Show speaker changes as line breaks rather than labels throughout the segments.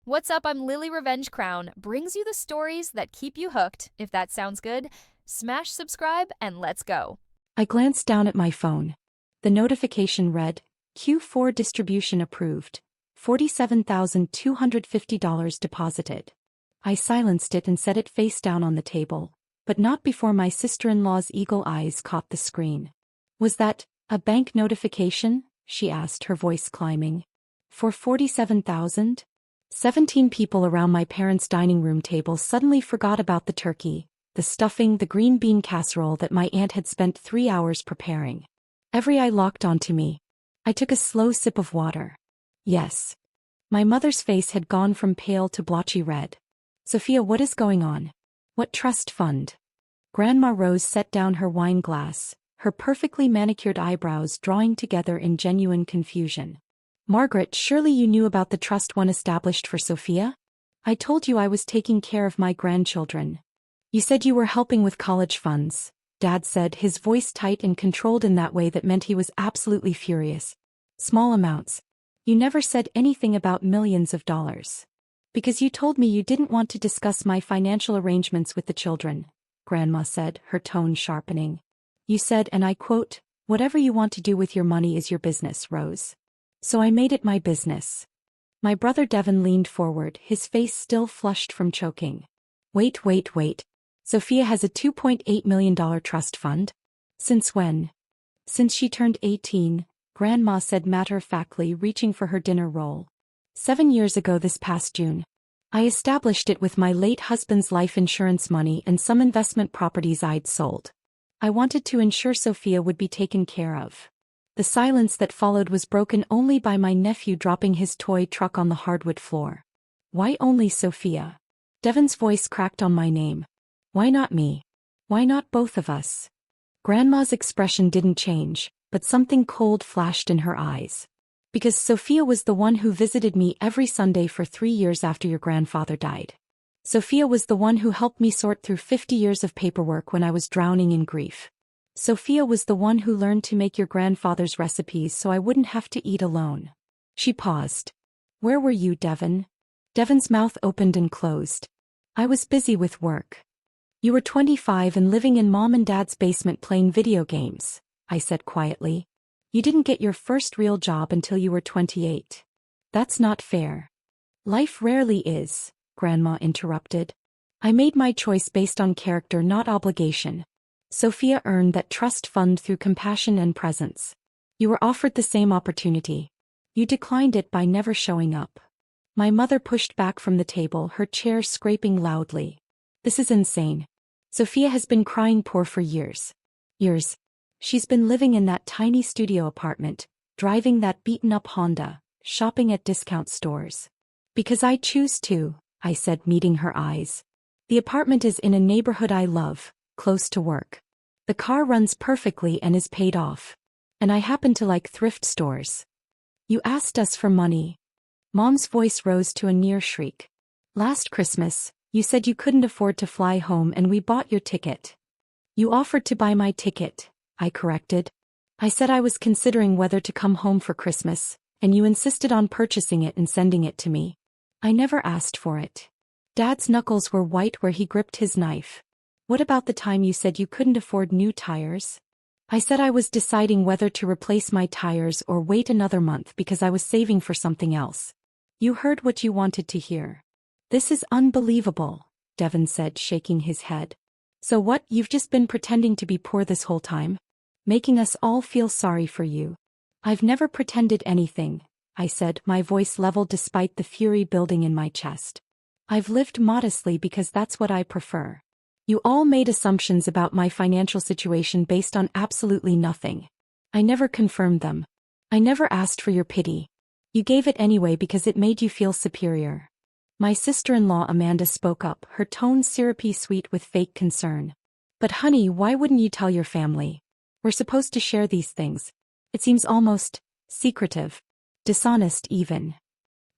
What's up? I'm Lily Revenge Crown, brings you the stories that keep you hooked. If that sounds good, smash subscribe and let's go.
I glanced down at my phone. The notification read, Q4 distribution approved. $47,250 deposited. I silenced it and set it face down on the table, but not before my sister-in-law's eagle eyes caught the screen. Was that a bank notification? She asked, her voice climbing. For 47,000? 17 people around my parents' dining room table suddenly forgot about the turkey, the stuffing, the green bean casserole that my aunt had spent 3 hours preparing. Every eye locked onto me. I took a slow sip of water. Yes. My mother's face had gone from pale to blotchy red. Sophia, what is going on? What trust fund? Grandma Rose set down her wine glass, her perfectly manicured eyebrows drawing together in genuine confusion. Margaret, surely you knew about the trust one established for Sophia? I told you I was taking care of my grandchildren. You said you were helping with college funds, Dad said, his voice tight and controlled in that way that meant he was absolutely furious. Small amounts. You never said anything about millions of dollars. Because you told me you didn't want to discuss my financial arrangements with the children, Grandma said, her tone sharpening. You said, and I quote, "Whatever you want to do with your money is your business, Rose." So I made it my business. My brother Devin leaned forward, his face still flushed from choking. Wait. Sophia has a $2.8 million trust fund? Since when? Since she turned 18, Grandma said matter-of-factly, reaching for her dinner roll. 7 years ago this past June. I established it with my late husband's life insurance money and some investment properties I'd sold. I wanted to ensure Sophia would be taken care of. The silence that followed was broken only by my nephew dropping his toy truck on the hardwood floor. Why only Sophia? Devin's voice cracked on my name. Why not me? Why not both of us? Grandma's expression didn't change, but something cold flashed in her eyes. Because Sophia was the one who visited me every Sunday for 3 years after your grandfather died. Sophia was the one who helped me sort through 50 years of paperwork when I was drowning in grief. Sophia was the one who learned to make your grandfather's recipes so I wouldn't have to eat alone. She paused. Where were you, Devin? Devin's mouth opened and closed. I was busy with work. You were 25 and living in Mom and Dad's basement playing video games, I said quietly. You didn't get your first real job until you were 28. That's not fair. Life rarely is, Grandma interrupted. I made my choice based on character, not obligation. Sophia earned that trust fund through compassion and presence. You were offered the same opportunity. You declined it by never showing up. My mother pushed back from the table, her chair scraping loudly. This is insane. Sophia has been crying poor for years. Years. She's been living in that tiny studio apartment, driving that beaten-up Honda, shopping at discount stores. Because I choose to, I said, meeting her eyes. The apartment is in a neighborhood I love, close to work. The car runs perfectly and is paid off. And I happen to like thrift stores. You asked us for money. Mom's voice rose to a near shriek. Last Christmas, you said you couldn't afford to fly home and we bought your ticket. You offered to buy my ticket, I corrected. I said I was considering whether to come home for Christmas, and you insisted on purchasing it and sending it to me. I never asked for it. Dad's knuckles were white where he gripped his knife. What about the time you said you couldn't afford new tires? I said I was deciding whether to replace my tires or wait another month because I was saving for something else. You heard what you wanted to hear. This is unbelievable, Devin said, shaking his head. So what, you've just been pretending to be poor this whole time? Making us all feel sorry for you. I've never pretended anything, I said, my voice leveled despite the fury building in my chest. I've lived modestly because that's what I prefer. You all made assumptions about my financial situation based on absolutely nothing. I never confirmed them. I never asked for your pity. You gave it anyway because it made you feel superior. My sister-in-law Amanda spoke up, her tone syrupy sweet with fake concern. But honey, why wouldn't you tell your family? We're supposed to share these things. It seems almost secretive. Dishonest even.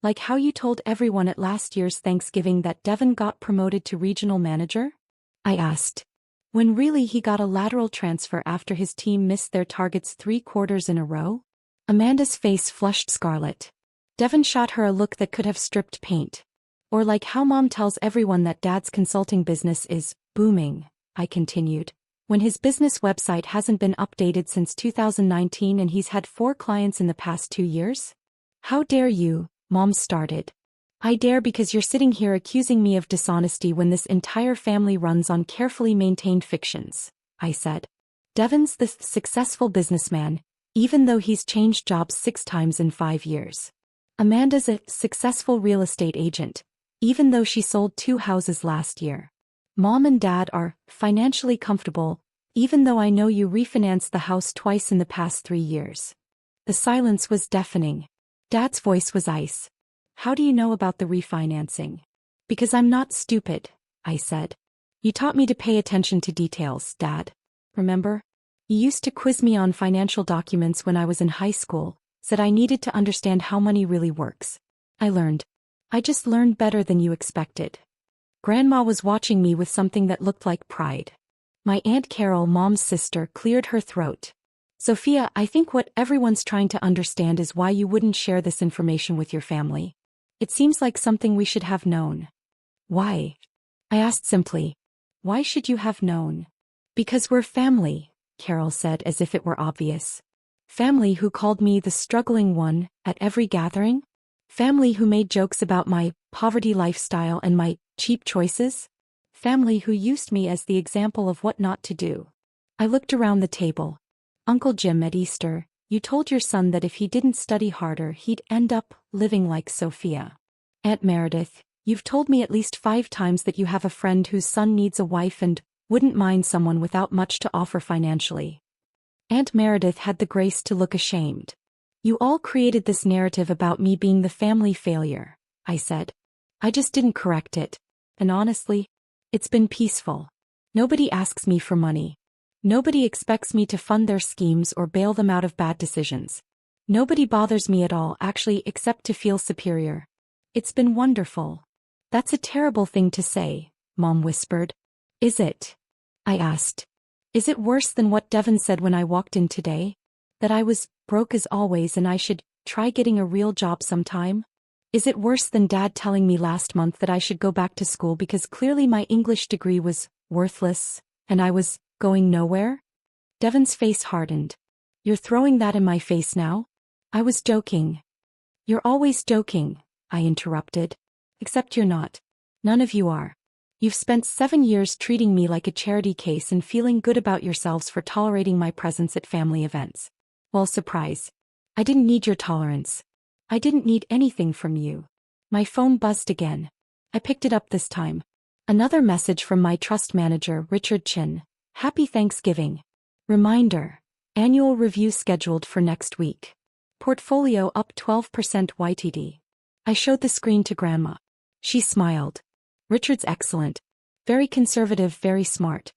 Like how you told everyone at last year's Thanksgiving that Devin got promoted to regional manager? I asked. When really he got a lateral transfer after his team missed their targets 3 quarters in a row? Amanda's face flushed scarlet. Devin shot her a look that could have stripped paint. Or like how Mom tells everyone that Dad's consulting business is booming, I continued, when his business website hasn't been updated since 2019 and he's had 4 clients in the past 2 years? How dare you, Mom started. I dare because you're sitting here accusing me of dishonesty when this entire family runs on carefully maintained fictions, I said. Devon's the successful businessman, even though he's changed jobs 6 times in 5 years. Amanda's a successful real estate agent, even though she sold 2 houses last year. Mom and Dad are financially comfortable, even though I know you refinanced the house twice in the past 3 years. The silence was deafening. Dad's voice was ice. How do you know about the refinancing? Because I'm not stupid, I said. You taught me to pay attention to details, Dad. Remember? You used to quiz me on financial documents when I was in high school, said I needed to understand how money really works. I learned. I just learned better than you expected. Grandma was watching me with something that looked like pride. My Aunt Carol, Mom's sister, cleared her throat. Sophia, I think what everyone's trying to understand is why you wouldn't share this information with your family. It seems like something we should have known. Why? I asked simply. Why should you have known? Because we're family, Carol said as if it were obvious. Family who called me the struggling one at every gathering? Family who made jokes about my poverty lifestyle and my cheap choices? Family who used me as the example of what not to do. I looked around the table. Uncle Jim, at Easter, you told your son that if he didn't study harder he'd end up living like Sophia. Aunt Meredith, you've told me at least 5 times that you have a friend whose son needs a wife and wouldn't mind someone without much to offer financially. Aunt Meredith had the grace to look ashamed. You all created this narrative about me being the family failure, I said. I just didn't correct it. And honestly, it's been peaceful. Nobody asks me for money. Nobody expects me to fund their schemes or bail them out of bad decisions. Nobody bothers me at all, actually, except to feel superior. It's been wonderful. That's a terrible thing to say, Mom whispered. Is it? I asked. Is it worse than what Devon said when I walked in today? That I was broke as always and I should try getting a real job sometime? Is it worse than Dad telling me last month that I should go back to school because clearly my English degree was worthless and I was going nowhere? Devon's face hardened. You're throwing that in my face now? I was joking. You're always joking, I interrupted. Except you're not. None of you are. You've spent 7 years treating me like a charity case and feeling good about yourselves for tolerating my presence at family events. Well, surprise. I didn't need your tolerance. I didn't need anything from you. My phone buzzed again. I picked it up this time. Another message from my trust manager, Richard Chin. Happy Thanksgiving. Reminder. Annual review scheduled for next week. Portfolio up 12% YTD. I showed the screen to Grandma. She smiled. Richard's excellent. Very conservative, very smart.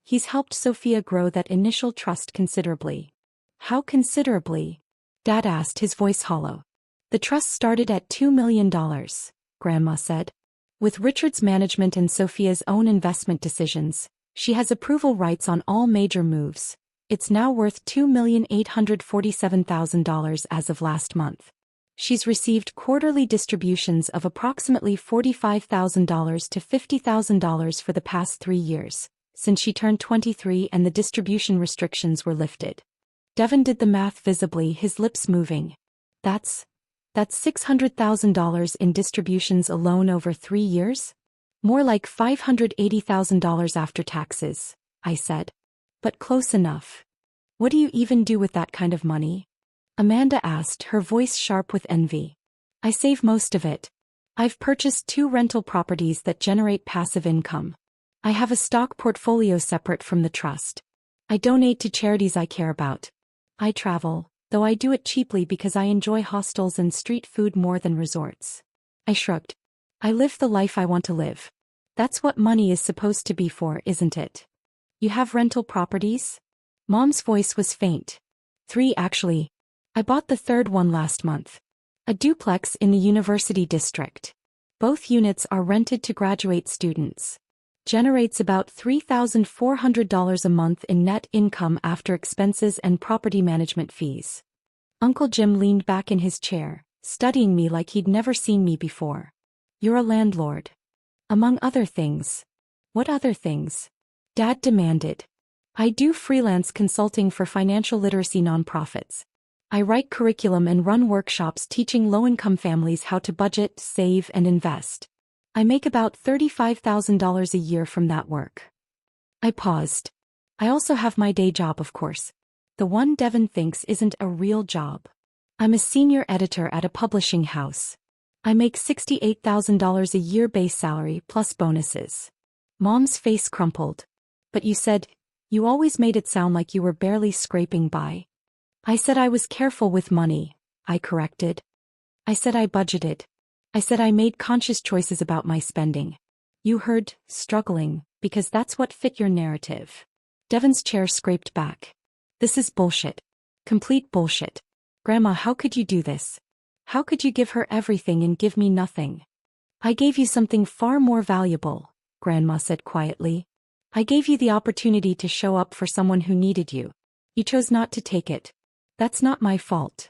He's helped Sophia grow that initial trust considerably. How considerably? Dad asked, his voice hollow. The trust started at $2 million, Grandma said. With Richard's management and Sophia's own investment decisions, she has approval rights on all major moves. It's now worth $2,847,000 as of last month. She's received quarterly distributions of approximately $45,000 to $50,000 for the past 3 years, since she turned 23 and the distribution restrictions were lifted. Devon did the math visibly, his lips moving. That's $600,000 in distributions alone over 3 years? More like $580,000 after taxes, I said. But close enough. What do you even do with that kind of money? Amanda asked, her voice sharp with envy. I save most of it. I've purchased 2 rental properties that generate passive income. I have a stock portfolio separate from the trust. I donate to charities I care about. I travel, though I do it cheaply because I enjoy hostels and street food more than resorts. I shrugged. I live the life I want to live. That's what money is supposed to be for, isn't it? You have rental properties? Mom's voice was faint. 3 actually. I bought the 3rd one last month. A duplex in the university district. Both units are rented to graduate students. Generates about $3,400 a month in net income after expenses and property management fees. Uncle Jim leaned back in his chair, studying me like he'd never seen me before. You're a landlord. Among other things. What other things? Dad demanded. I do freelance consulting for financial literacy nonprofits. I write curriculum and run workshops teaching low-income families how to budget, save, and invest. I make about $35,000 a year from that work. I paused. I also have my day job, of course. The one Devon thinks isn't a real job. I'm a senior editor at a publishing house. I make $68,000 a year base salary plus bonuses. Mom's face crumpled. But you said, you always made it sound like you were barely scraping by. I said I was careful with money, I corrected. I said I budgeted. I said I made conscious choices about my spending. You heard, struggling, because that's what fit your narrative. Devon's chair scraped back. This is bullshit. Complete bullshit. Grandma, how could you do this? How could you give her everything and give me nothing? I gave you something far more valuable, Grandma said quietly. I gave you the opportunity to show up for someone who needed you. You chose not to take it. That's not my fault.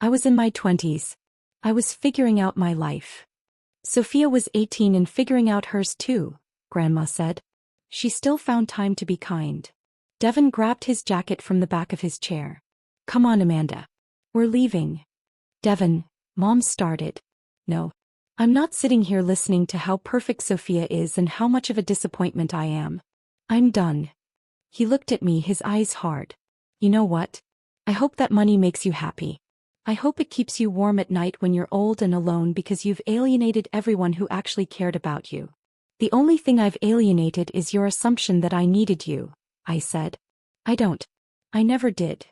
I was in my 20s. I was figuring out my life. Sophia was 18 and figuring out hers too, Grandma said. She still found time to be kind. Devon grabbed his jacket from the back of his chair. Come on, Amanda. We're leaving. Devon, Mom started. No. I'm not sitting here listening to how perfect Sophia is and how much of a disappointment I am. I'm done. He looked at me, his eyes hard. You know what? I hope that money makes you happy. I hope it keeps you warm at night when you're old and alone because you've alienated everyone who actually cared about you. The only thing I've alienated is your assumption that I needed you, I said. I don't. I never did.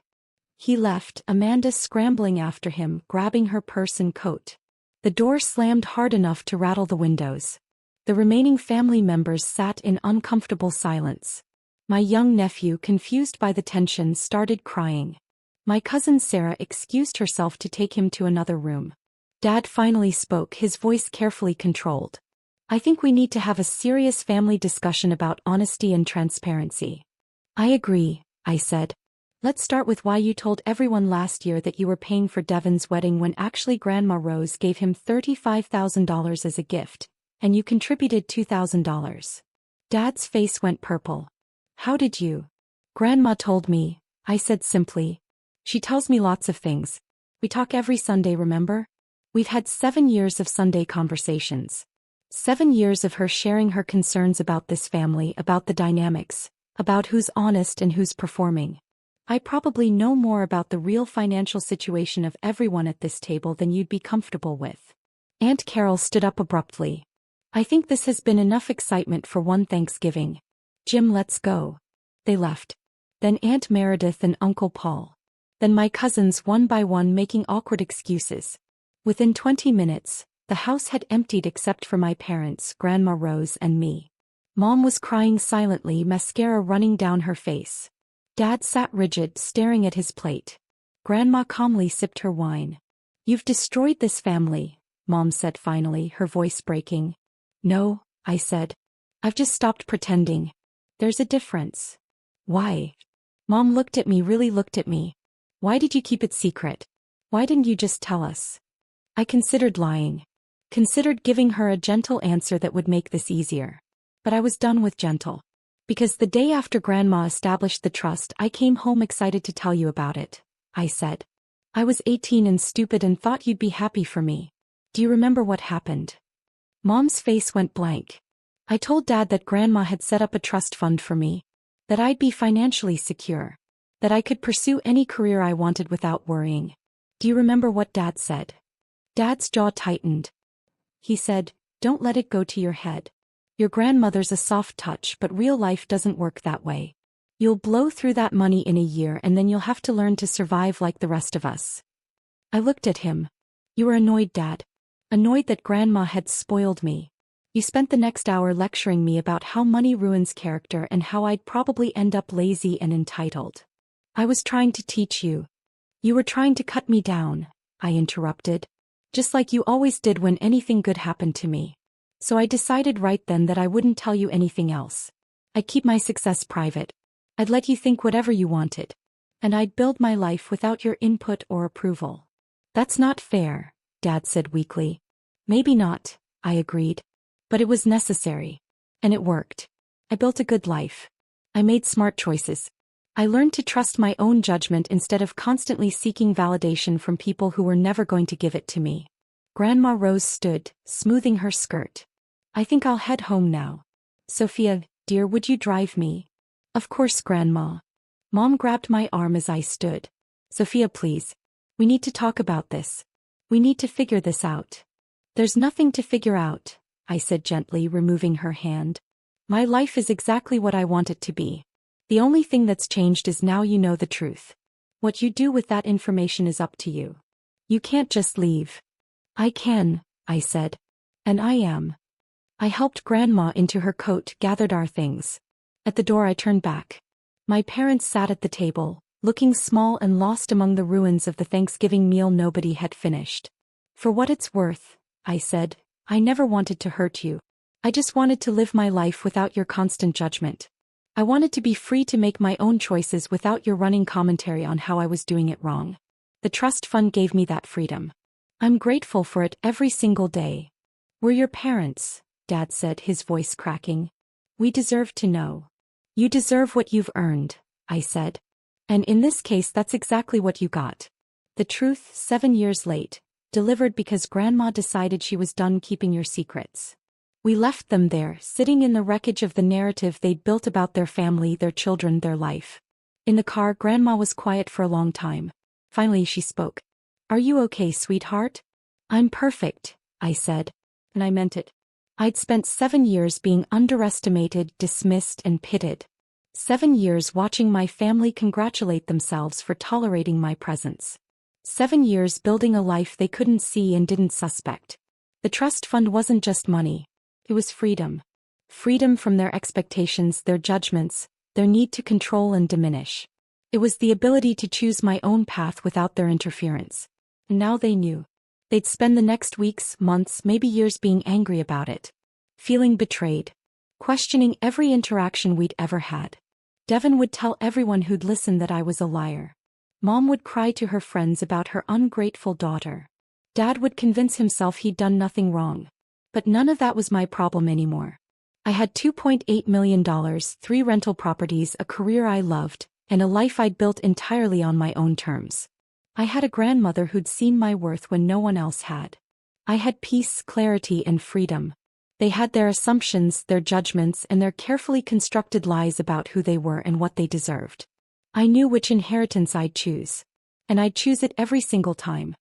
He left, Amanda scrambling after him, grabbing her purse and coat. The door slammed hard enough to rattle the windows. The remaining family members sat in uncomfortable silence. My young nephew, confused by the tension, started crying. My cousin Sarah excused herself to take him to another room. Dad finally spoke, his voice carefully controlled. I think we need to have a serious family discussion about honesty and transparency. I agree, I said. Let's start with why you told everyone last year that you were paying for Devon's wedding when actually Grandma Rose gave him $35,000 as a gift, and you contributed $2,000. Dad's face went purple. How did you? Grandma told me, I said simply. She tells me lots of things. We talk every Sunday, remember? We've had 7 years of Sunday conversations. 7 years of her sharing her concerns about this family, about the dynamics, about who's honest and who's performing. I probably know more about the real financial situation of everyone at this table than you'd be comfortable with. Aunt Carol stood up abruptly. I think this has been enough excitement for one Thanksgiving. Jim, let's go. They left. Then Aunt Meredith and Uncle Paul. Then my cousins one by one making awkward excuses. Within 20 minutes, the house had emptied except for my parents, Grandma Rose and me. Mom was crying silently, mascara running down her face. Dad sat rigid, staring at his plate. Grandma calmly sipped her wine. You've destroyed this family, Mom said finally, her voice breaking. No, I said. I've just stopped pretending. There's a difference. Why? Mom looked at me, really looked at me. Why did you keep it secret? Why didn't you just tell us? I considered lying. Considered giving her a gentle answer that would make this easier. But I was done with gentle. Because the day after Grandma established the trust, I came home excited to tell you about it, I said. I was 18 and stupid and thought you'd be happy for me. Do you remember what happened? Mom's face went blank. I told Dad that Grandma had set up a trust fund for me. That I'd be financially secure. That I could pursue any career I wanted without worrying. Do you remember what Dad said? Dad's jaw tightened. He said, don't let it go to your head. Your grandmother's a soft touch, but real life doesn't work that way. You'll blow through that money in a year and then you'll have to learn to survive like the rest of us. I looked at him. You were annoyed, Dad. Annoyed that Grandma had spoiled me. You spent the next hour lecturing me about how money ruins character and how I'd probably end up lazy and entitled. I was trying to teach you. You were trying to cut me down, I interrupted. Just like you always did when anything good happened to me. So I decided right then that I wouldn't tell you anything else. I'd keep my success private. I'd let you think whatever you wanted. And I'd build my life without your input or approval. That's not fair, Dad said weakly. Maybe not, I agreed. But it was necessary. And it worked. I built a good life. I made smart choices. I learned to trust my own judgment instead of constantly seeking validation from people who were never going to give it to me. Grandma Rose stood, smoothing her skirt. I think I'll head home now. Sophia, dear, would you drive me? Of course, Grandma. Mom grabbed my arm as I stood. Sophia, please. We need to talk about this. We need to figure this out. There's nothing to figure out, I said gently, removing her hand. My life is exactly what I want it to be. The only thing that's changed is now you know the truth. What you do with that information is up to you. You can't just leave. I can, I said. And I am. I helped Grandma into her coat, gathered our things. At the door I turned back. My parents sat at the table, looking small and lost among the ruins of the Thanksgiving meal nobody had finished. For what it's worth, I said, I never wanted to hurt you. I just wanted to live my life without your constant judgment. I wanted to be free to make my own choices without your running commentary on how I was doing it wrong. The trust fund gave me that freedom. I'm grateful for it every single day. We're your parents, Dad said, his voice cracking. We deserve to know. You deserve what you've earned, I said. And in this case, that's exactly what you got. The truth, 7 years late, delivered because Grandma decided she was done keeping your secrets. We left them there, sitting in the wreckage of the narrative they'd built about their family, their children, their life. In the car, Grandma was quiet for a long time. Finally, she spoke. Are you okay, sweetheart? I'm perfect, I said. And I meant it. I'd spent 7 years being underestimated, dismissed, and pitted. 7 years watching my family congratulate themselves for tolerating my presence. 7 years building a life they couldn't see and didn't suspect. The trust fund wasn't just money. It was freedom. Freedom from their expectations, their judgments, their need to control and diminish. It was the ability to choose my own path without their interference. And now they knew. They'd spend the next weeks, months, maybe years being angry about it. Feeling betrayed. Questioning every interaction we'd ever had. Devon would tell everyone who'd listened that I was a liar. Mom would cry to her friends about her ungrateful daughter. Dad would convince himself he'd done nothing wrong. But none of that was my problem anymore. I had $2.8 million, 3 rental properties, a career I loved, and a life I'd built entirely on my own terms. I had a grandmother who'd seen my worth when no one else had. I had peace, clarity, and freedom. They had their assumptions, their judgments, and their carefully constructed lies about who they were and what they deserved. I knew which inheritance I'd choose. And I'd choose it every single time.